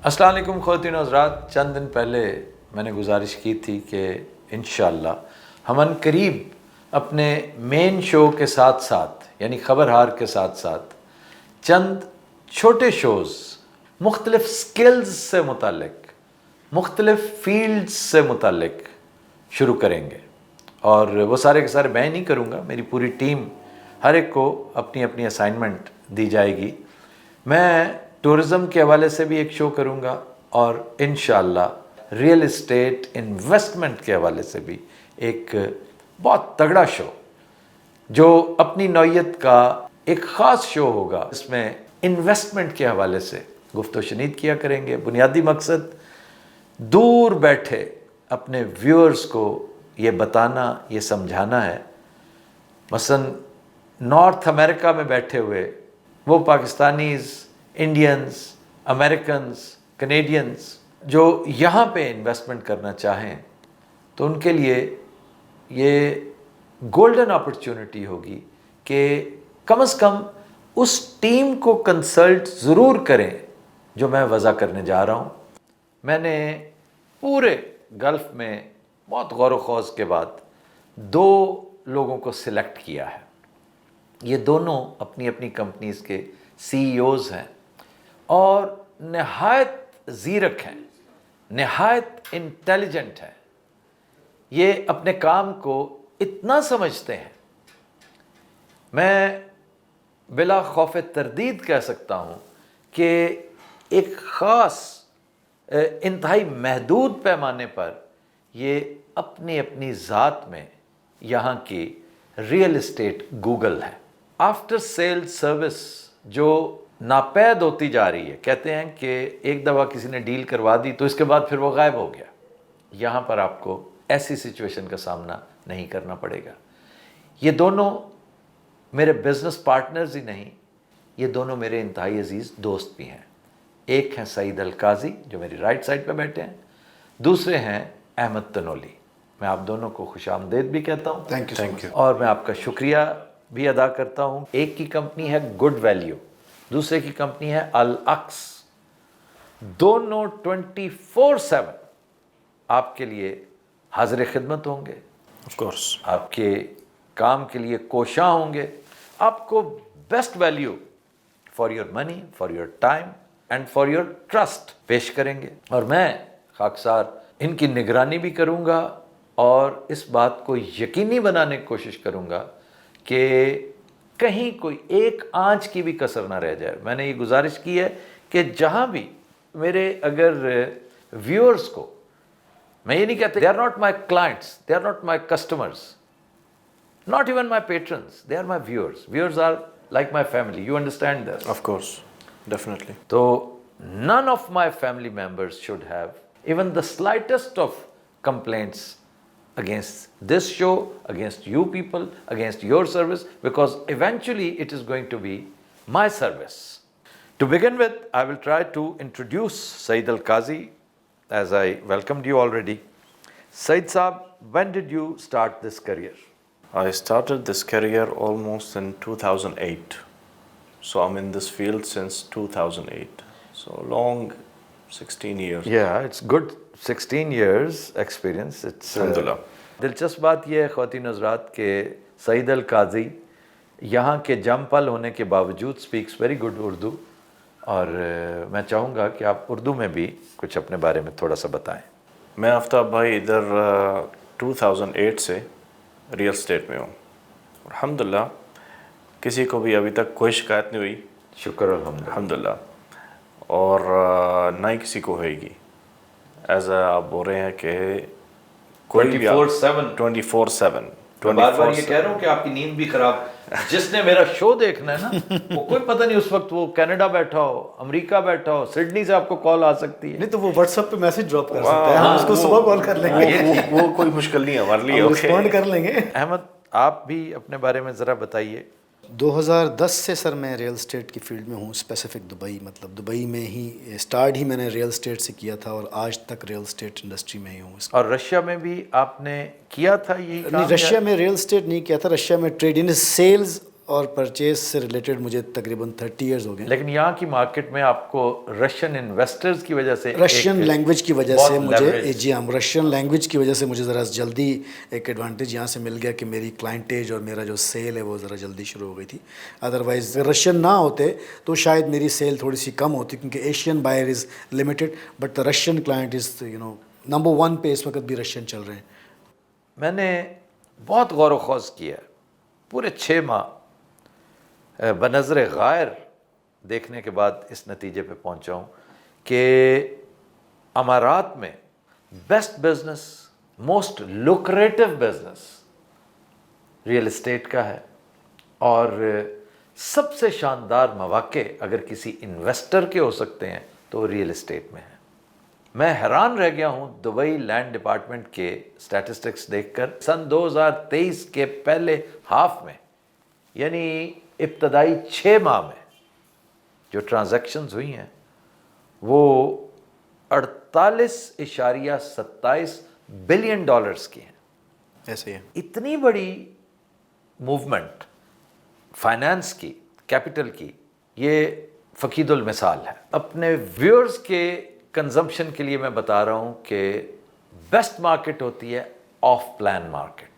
السلام علیکم خواتین و حضرات، چند دن پہلے میں نے گزارش کی تھی کہ انشاءاللہ ہم ان قریب اپنے مین شو کے ساتھ ساتھ یعنی خبرہار کے ساتھ ساتھ چند چھوٹے شوز مختلف سکلز سے متعلق، مختلف فیلڈز سے متعلق شروع کریں گے، اور وہ سارے کے سارے میں نہیں کروں گا، میری پوری ٹیم ہر ایک کو اپنی اپنی اسائنمنٹ دی جائے گی۔ میں ٹورزم کے حوالے سے بھی ایک شو کروں گا اور انشاءاللہ ریئل اسٹیٹ انویسٹمنٹ کے حوالے سے بھی ایک بہت تگڑا شو جو اپنی نوعیت کا ایک خاص شو ہوگا، اس میں انویسٹمنٹ کے حوالے سے گفت و شنید کیا کریں گے۔ بنیادی مقصد دور بیٹھے اپنے ویورز کو یہ بتانا، یہ سمجھانا ہے، مثلا نارتھ امریکہ میں بیٹھے ہوئے وہ پاکستانیز، انڈینز، امریکنز، کینیڈینز جو یہاں پہ انویسٹمنٹ کرنا چاہیں تو ان کے لیے یہ گولڈن اپرچونٹی ہوگی کہ کم از کم اس ٹیم کو کنسلٹ ضرور کریں جو میں وضع کرنے جا رہا ہوں۔ میں نے پورے گلف میں بہت غور و خوض کے بعد 2 لوگوں کو سلیکٹ کیا ہے۔ یہ دونوں اپنی اپنی کمپنیز کے CEO ہیں اور نہایت زیرک ہیں، نہایت انٹیلیجنٹ ہیں۔ یہ اپنے کام کو اتنا سمجھتے ہیں، میں بلا خوف تردید کہہ سکتا ہوں کہ ایک خاص انتہائی محدود پیمانے پر یہ اپنی اپنی ذات میں یہاں کی ریئل اسٹیٹ گوگل ہے۔ آفٹر سیل سروس جو ناپید ہوتی جا رہی ہے، کہتے ہیں کہ ایک دفعہ کسی نے ڈیل کروا دی تو اس کے بعد پھر وہ غائب ہو گیا۔ یہاں پر آپ کو ایسی سچویشن کا سامنا نہیں کرنا پڑے گا۔ یہ دونوں میرے بزنس پارٹنرز ہی نہیں، یہ دونوں میرے انتہائی عزیز دوست بھی ہیں۔ ایک ہیں سعید القاضی جو میری رائٹ سائڈ پہ بیٹھے ہیں، دوسرے ہیں احمد تنولی۔ میں آپ دونوں کو خوش آمدید بھی کہتا ہوں، تھینک یو اور میں آپ کا شکریہ بھی ادا کرتا ہوں۔ ایک کی کمپنی ہے گڈ ویلیو، دوسرے کی کمپنی ہے العکس۔ دونوں 24/7 آپ کے لیے حاضر خدمت ہوں گے، آف کورس، آپ کے کام کے لیے کوشاں ہوں گے، آپ کو best value for your money, for your time and for your trust پیش کریں گے، اور میں خاکسار ان کی نگرانی بھی کروں گا اور اس بات کو یقینی بنانے کی کوشش کروں گا کہ کہیں کوئی ایک آنچ کی بھی کسر نہ رہ جائے۔ میں نے یہ گزارش کی ہے کہ جہاں بھی میرے اگر ویورز کو، میں یہ نہیں کہتا they are not my clients, they are not my customers, not even my patrons, they are my viewers. Viewers are like my family, you understand this? Of course, definitely. تو none of my family members should have even the slightest of complaints against this show, against you people, against your service, because eventually it is going to be my service. To begin with, I will try to introduce Saeed Al-Qazi, as I welcomed you already. Saeed Saab, when did you start this career? I started this career almost in 2008. So I'm in this field since 2008. So long, 16 years. Yeah, it's good 16 years experience. It's الحمدللہ۔ دلچسپ بات یہ ہے خواتین حضرات کہ سعید القاضی یہاں کے جم پل ہونے کے باوجود اسپیکس ویری گڈ اردو، اور میں چاہوں گا کہ آپ اردو میں بھی کچھ اپنے بارے میں تھوڑا سا بتائیں۔ میں آفتاب بھائی ادھر 2008 سے ریئل اسٹیٹ میں ہوں۔ الحمدللہ کسی کو بھی ابھی تک کوئی شکایت نہیں ہوئی، شکر الحمدللہ۔ الحمدللہ، اور نہ ہی کسی کو ہوئے گی۔ ایز آپ بول رہے ہیں کہ کوئی بھی 24/7 بار بار یہ کہہ رہا ہوں کہ آپ کی نیند بھی خراب، جس نے میرا شو دیکھنا ہے نا وہ کوئی پتہ نہیں اس وقت وہ کینیڈا بیٹھا ہو، امریکہ بیٹھا ہو، سڈنی سے آپ کو کال آ سکتی ہے۔ نہیں تو وہ واٹس ایپ پہ میسج ڈراپ کر سکتا ہے، ہم اس کو صبح کال کر لیں گے، وہ کوئی مشکل نہیں ہے ہمارے لیے، رسپونڈ کر لیں گے۔ احمد، آپ بھی اپنے بارے میں ذرا بتائیے۔ 2010 سے سر میں ریئل اسٹیٹ کی فیلڈ میں ہوں، اسپیسیفک دبئی، مطلب دبئی میں ہی اسٹارٹ ہی میں نے ریئل اسٹیٹ سے کیا تھا اور آج تک ریئل اسٹیٹ انڈسٹری میں ہی ہوں۔ اور رشیا میں بھی آپ نے کیا تھا یہی کام؟ نہیں، رشیا میں ریئل اسٹیٹ نہیں کیا تھا، رشیا میں ٹریڈ ان سیلز اور پرچیز سے ریلیٹڈ مجھے تقریباً 30 ایئرز ہو گئے. لیکن یہاں کی مارکیٹ میں آپ کو رشین انویسٹرز کی وجہ سے رشین لینگویج کی وجہ سے بہت مجھے leverage. جی ہم رشین لینگویج کی وجہ سے مجھے ذرا جلدی ایک ایڈوانٹیج یہاں سے مل گیا کہ میری کلائنٹیج اور میرا جو سیل ہے وہ ذرا جلدی شروع ہو گئی تھی. ادروائز رشین نہ ہوتے تو شاید میری سیل تھوڑی سی کم ہوتی, کیونکہ Asian buyer is limited, but the Russian client is number 1 پہ اس وقت بھی رشین چل رہے ہیں. میں نے بہت غور و خوض کیا, پورے 6 ماہ بنظر غائر دیکھنے کے بعد اس نتیجے پہ پہنچا ہوں کہ امارات میں best business, most lucrative business real estate کا ہے, اور سب سے شاندار مواقع اگر کسی انویسٹر کے ہو سکتے ہیں تو ریئل اسٹیٹ میں ہے. میں حیران رہ گیا ہوں دبئی لینڈ ڈپارٹمنٹ کے اسٹیٹسٹکس دیکھ کر. سن 2023 کے پہلے ہاف میں, یعنی ابتدائی 6 ماہ میں جو ٹرانزیکشنز ہوئی ہیں وہ 48.27 بلین ڈالرز کی ہیں. ایسے ہی ہے. اتنی بڑی موومنٹ فائنانس کی, کیپٹل کی, یہ فقید المثال ہے. اپنے ویورز کے کنزمپشن کے لیے میں بتا رہا ہوں کہ بیسٹ مارکیٹ ہوتی ہے آف پلان مارکیٹ,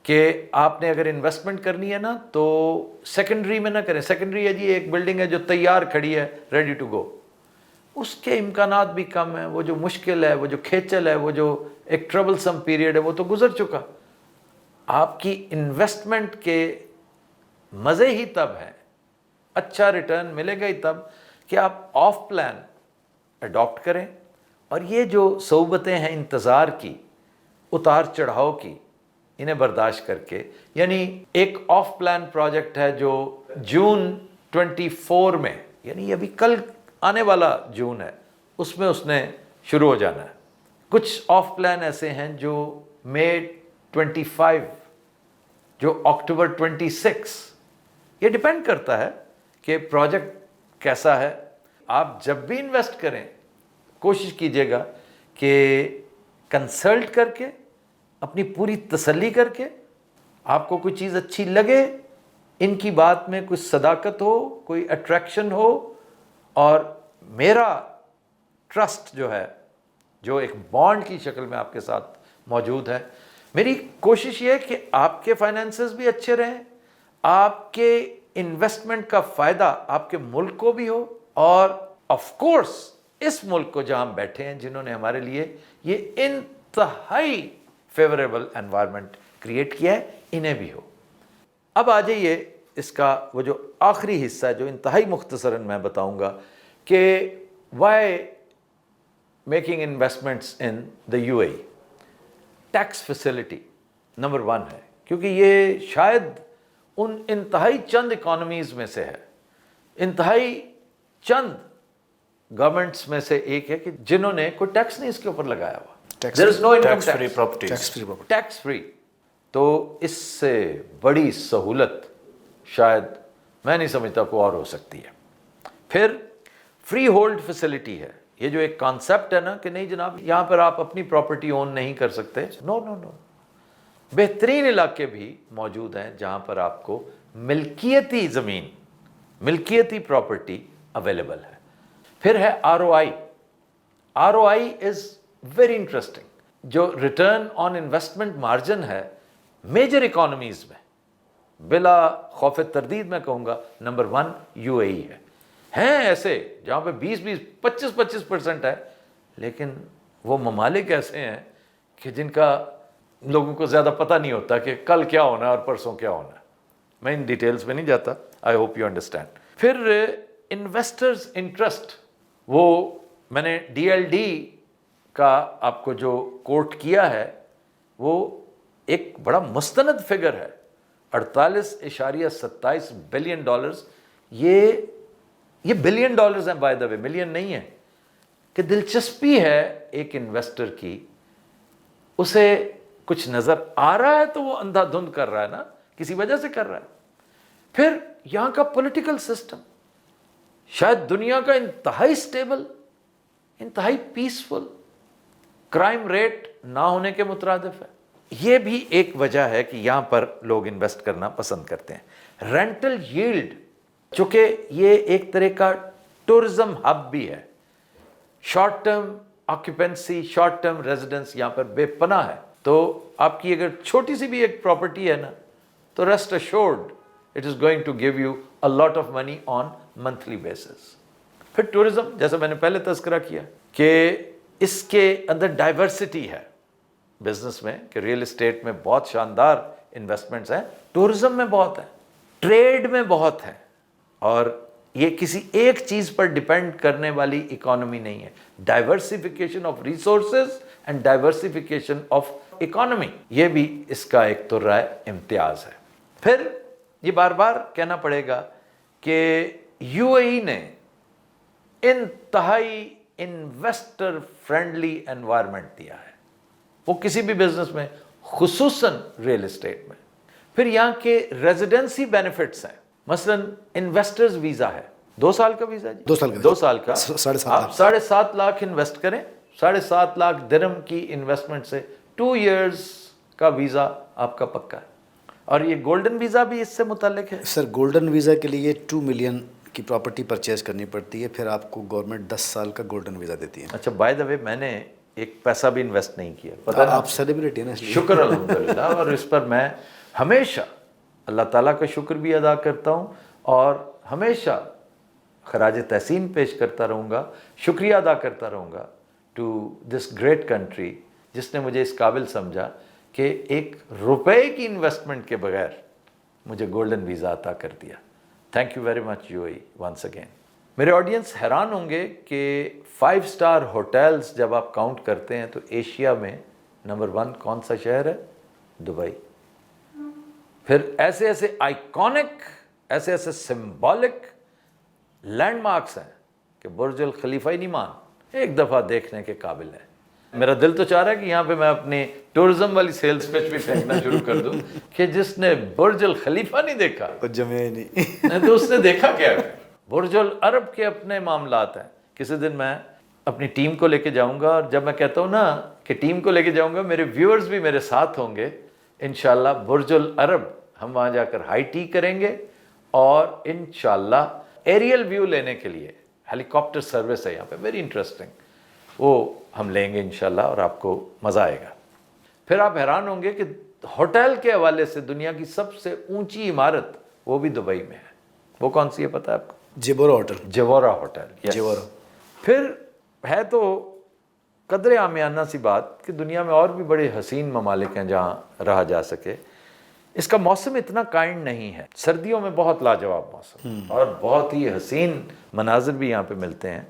کہ آپ نے اگر انویسٹمنٹ کرنی ہے نا تو سیکنڈری میں نہ کریں. سیکنڈری ہے جی ایک بلڈنگ ہے جو تیار کھڑی ہے ریڈی ٹو گو, اس کے امکانات بھی کم ہیں, وہ جو مشکل ہے, وہ جو کھیچل ہے, وہ جو ایک ٹربل سم پیریڈ ہے وہ تو گزر چکا. آپ کی انویسٹمنٹ کے مزے ہی تب ہیں, اچھا ریٹرن ملے گا ہی تب کہ آپ آف پلان اڈاپٹ کریں. اور یہ جو صعوبتیں ہیں انتظار کی, اتار چڑھاؤ کی, انہیں برداشت کر کے, یعنی ایک آف پلان پروجیکٹ ہے جو جون 24 میں, یعنی ابھی کل آنے والا جون ہے, اس میں اس نے شروع ہو جانا ہے. کچھ آف پلان ایسے ہیں جو مئی 25, جو اکتوبر 26, یہ ڈیپینڈ کرتا ہے کہ پروجیکٹ کیسا ہے. آپ جب بھی انویسٹ کریں کوشش کیجیے گا کہ کنسلٹ کر کے, اپنی پوری تسلی کر کے, آپ کو کوئی چیز اچھی لگے, ان کی بات میں کچھ صداقت ہو, کوئی اٹریکشن ہو, اور میرا ٹرسٹ جو ہے, جو ایک بانڈ کی شکل میں آپ کے ساتھ موجود ہے, میری کوشش یہ ہے کہ آپ کے فائنینسز بھی اچھے رہیں, آپ کے انویسٹمنٹ کا فائدہ آپ کے ملک کو بھی ہو, اور آف کورس اس ملک کو جہاں ہم بیٹھے ہیں, جنہوں نے ہمارے لیے یہ انتہائی فیوریبل انوائرمنٹ کریٹ کیا ہے, انہیں بھی ہو. اب آ جائیے اس کا وہ جو آخری حصہ ہے جو انتہائی مختصراً میں بتاؤں گا کہ why making investments in the U A E. Tax facility number 1 ہے, کیونکہ یہ شاید ان انتہائی چند اکانومیز میں سے ہے, انتہائی چند گورنمنٹس میں سے ایک ہے کہ جنہوں نے کوئی ٹیکس نہیں اس کے اوپر لگایا ہوا. There is no income tax free tax. properties. Tax free property. Tax free. تو اس سے بڑی سہولت شاید میں نہیں سمجھتا کوئی اور ہو سکتی ہے. پھر فری ہولڈ فیسلٹی ہے. یہ جو ایک کانسیپٹ ہے نا کہ نہیں جناب یہاں پر آپ اپنی پراپرٹی اون نہیں کر سکتے, نو نو نو. بہترین علاقے بھی موجود ہیں جہاں پر آپ کو ملکیتی زمین, ملکیتی پراپرٹی اویلیبل ہے. پھر ہے R O I. R O I is very interesting. جو ریٹرن آن انویسٹمنٹ مارجن ہے میجر اکانومیز میں, بلا خوف تردید میں کہوں گا نمبر 1 یو اے ای ہے. ہیں ایسے جہاں پہ 20-25% ہے, لیکن وہ ممالک ایسے ہیں کہ جن کا لوگوں کو زیادہ پتہ نہیں ہوتا کہ کل کیا ہونا ہے اور پرسوں کیا ہونا ہے. میں ان ڈیٹیلز میں نہیں جاتا, آئی ہوپ یو انڈرسٹینڈ. پھر انویسٹرز انٹرسٹ, وہ میں نے ڈی ایل ڈی کا آپ کو جو کوٹ کیا ہے وہ ایک بڑا مستند فگر ہے, 48.27 بلین ڈالرز. یہ بلین ڈالرز ہیں بائی دا وے, ملین نہیں ہے. کہ دلچسپی ہے ایک انویسٹر کی, اسے کچھ نظر آ رہا ہے تو وہ اندھا دھند کر رہا ہے نا, کسی وجہ سے کر رہا ہے. پھر یہاں کا پولیٹیکل سسٹم شاید دنیا کا انتہائی سٹیبل, انتہائی پیسفل, کرائم ریٹ نہ ہونے کے مترادف ہے. یہ بھی ایک وجہ ہے کہ یہاں پر لوگ انویسٹ کرنا پسند کرتے ہیں. رینٹل ییلڈ چونکہ یہ ایک طرح کا ٹورزم ہب بھی ہے, short term occupancy, short term residence یہاں پر بے پناہ ہے. تو آپ کی اگر چھوٹی سی بھی ایک پراپرٹی ہے نا تو rest assured it is going to give you a lot of money on monthly basis. پھر ٹورزم جیسا میں نے پہلے تذکرہ کیا کہ اس کے اندر ڈائیورسٹی ہے بزنس میں, کہ ریئل اسٹیٹ میں بہت شاندار انویسٹمنٹس ہیں, ٹورزم میں بہت ہیں, ٹریڈ میں بہت ہیں, اور یہ کسی ایک چیز پر ڈیپینڈ کرنے والی اکانومی نہیں ہے. Diversification of resources and diversification of economy, یہ بھی اس کا ایک طرح امتیاز ہے. پھر یہ بار بار کہنا پڑے گا کہ یو اے ای نے انتہائی انویسٹر فرینڈلی انوائرمنٹ دیا ہے, وہ کسی بھی بزنس میں, خصوصاً ریئل اسٹیٹ میں. پھر یہاں کے ریزیڈنسی بینیفٹس ہیں, مثلا انویسٹرز ویزا ہے, 2 سال کا ویزا جی, 2 سال کا, 7.5 لاکھ انویسٹ کریں, 7.5 لاکھ درہم کی انویسٹمنٹ سے 2 ایئرز کا ویزا آپ کا پکا ہے. اور یہ گولڈن ویزا بھی اس سے متعلق ہے. سر گولڈن ویزا کے لیے 2 ملین کی پراپرٹی پرچیز کرنی پڑتی ہے, پھر آپ کو گورنمنٹ 10 سال کا گولڈن ویزا دیتی ہے. اچھا, بائی دا وے میں نے ایک پیسہ بھی انویسٹ نہیں کیا, پتہ آپ سیلیبریٹی ہیں نا, شکر الحمدللہ, اور اس پر میں ہمیشہ اللہ تعالیٰ کا شکر بھی ادا کرتا ہوں اور ہمیشہ خراج تحسین پیش کرتا رہوں گا, شکریہ ادا کرتا رہوں گا ٹو دس گریٹ کنٹری جس نے مجھے اس قابل سمجھا کہ 1 روپے کی انویسٹمنٹ کے بغیر مجھے گولڈن ویزا عطا کر دیا. Thank you very much U A E once again. میرے آڈینس حیران ہوں گے کہ 5 اسٹار ہوٹلز جب آپ کاؤنٹ کرتے ہیں تو ایشیا میں نمبر 1 کون سا شہر ہے؟ دبئی. پھر ایسے ایسے آئیکونک, ایسے ایسے سمبولک لینڈ مارکس ہیں کہ برج الخلیفہ ہی نہیں مان, ایک دفعہ دیکھنے کے قابل ہے. میرا دل تو چاہ رہا ہے کہ یہاں پہ میں اپنی ٹورزم والی سیلز پچ بھی پھینکنا شروع کر دوں کہ جس نے برج الخلیفہ نہیں دیکھا جمعے نہیں تو اس نے دیکھا کیا ہے؟ برج العرب کے اپنے معاملات ہیں. کسی دن میں اپنی ٹیم کو لے کے جاؤں گا, اور جب میں کہتا ہوں نا کہ ٹیم کو لے کے جاؤں گا, میرے ویورز بھی میرے ساتھ ہوں گے انشاءاللہ. برج العرب ہم وہاں جا کر ہائی ٹی کریں گے, اور انشاءاللہ ایریل ویو لینے کے لیے ہیلی کاپٹر سروس ہے یہاں پہ, ویری انٹرسٹنگ, وہ ہم لیں گے انشاءاللہ اور آپ کو مزہ آئے گا. پھر آپ حیران ہوں گے کہ ہوٹل کے حوالے سے دنیا کی سب سے اونچی عمارت وہ بھی دبئی میں ہے. وہ کون سی ہے پتہ ہے آپ کو؟ جبورا ہوٹل. جبورا ہوٹل. جبورا. پھر ہے تو قدر عامیانہ سی بات کہ دنیا میں اور بھی بڑے حسین ممالک ہیں جہاں رہا جا سکے. اس کا موسم اتنا کائنڈ نہیں ہے, سردیوں میں بہت لاجواب موسم اور بہت ہی حسین مناظر بھی یہاں پہ ملتے ہیں,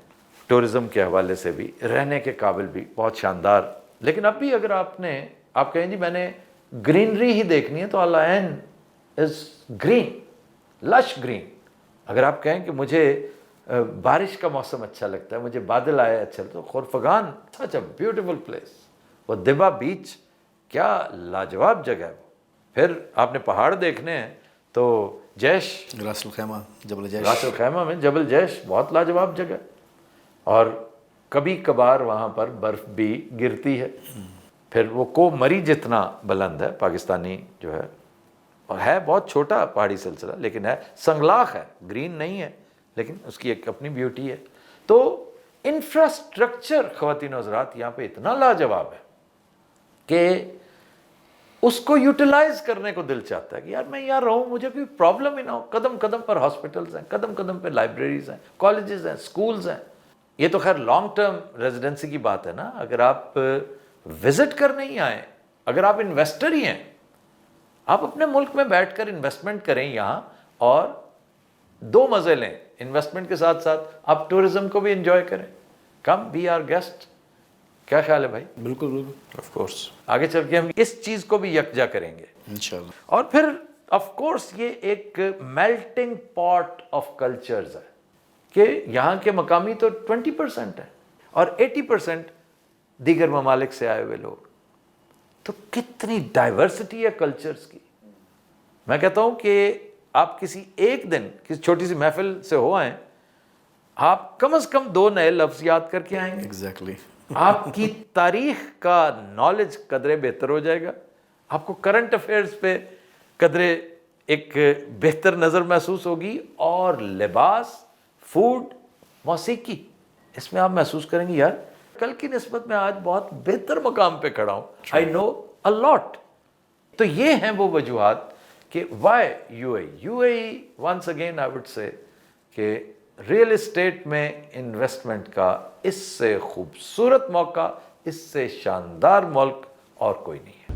ٹورزم کے حوالے سے بھی, رہنے کے قابل بھی بہت شاندار. لیکن اب بھی اگر آپ کہیں جی میں نے گرینری ہی دیکھنی ہے تو العین از گرین, لش گرین. اگر آپ کہیں کہ مجھے بارش کا موسم اچھا لگتا ہے, مجھے بادل آئے اچھا لگتا ہے, تو خورفگان سچ اے بیوٹیفل پلیس. وہ دبا بیچ کیا لاجواب جگہ ہے. پھر آپ نے پہاڑ دیکھنے ہیں تو جیش, راس الخیمہ, جبل جیش. راس الخیمہ میں جبل جیش بہت لاجواب جگہ, اور کبھی کبھار وہاں پر برف بھی گرتی ہے. پھر وہ کو مری جتنا بلند ہے پاکستانی جو ہے, اور ہے بہت چھوٹا پہاڑی سلسلہ لیکن ہے سنگلاخ ہے, گرین نہیں ہے لیکن اس کی ایک اپنی بیوٹی ہے. تو انفراسٹرکچر خواتین و حضرات یہاں پہ اتنا لاجواب ہے کہ اس کو یوٹیلائز کرنے کو دل چاہتا ہے کہ یار میں یہاں رہوں, مجھے کوئی پرابلم ہی نہ ہو. قدم قدم پر ہاسپٹلز ہیں, قدم قدم پہ لائبریریز ہیں, کالجز ہیں, سکولز ہیں. یہ تو خیر لانگ ٹرم ریزیڈنسی کی بات ہے نا. اگر آپ وزٹ کرنے ہی آئیں, اگر آپ انویسٹر ہی ہیں, آپ اپنے ملک میں بیٹھ کر انویسٹمنٹ کریں یہاں اور 2 مزے لیں. انویسٹمنٹ کے ساتھ ساتھ آپ ٹورزم کو بھی انجوائے کریں. کم بی آر گیسٹ. کیا خیال ہے بھائی؟ بالکل بالکل, آف کورس. آگے چل کے ہم اس چیز کو بھی یکجا کریں گے انشاءاللہ. اور پھر آف کورس یہ ایک میلٹنگ پاٹ آف کلچرز ہے کہ یہاں کے مقامی تو 20% ہے اور 80% دیگر ممالک سے آئے ہوئے لوگ. تو کتنی ڈائیورسٹی ہے کلچرز کی. میں کہتا ہوں کہ آپ کسی ایک دن کسی چھوٹی سی محفل سے ہو آئیں, آپ کم از کم 2 نئے لفظ یاد کر کے آئیں گے. ایگزیکٹلی. آپ کی تاریخ کا نالج قدرے بہتر ہو جائے گا, آپ کو کرنٹ افیئرز پہ قدرے ایک بہتر نظر محسوس ہوگی، اور لباس، فوڈ، موسیقی، اس میں آپ محسوس کریں گے یار کل کی نسبت میں آج بہت بہتر مقام پہ کھڑا ہوں، آئی نو اے لاٹ. تو یہ ہیں وہ وجوہات کہ why U A E. Once again I would say کہ ریئل اسٹیٹ میں انویسٹمنٹ کا اس سے خوبصورت موقع، اس سے شاندار ملک اور کوئی نہیں ہے.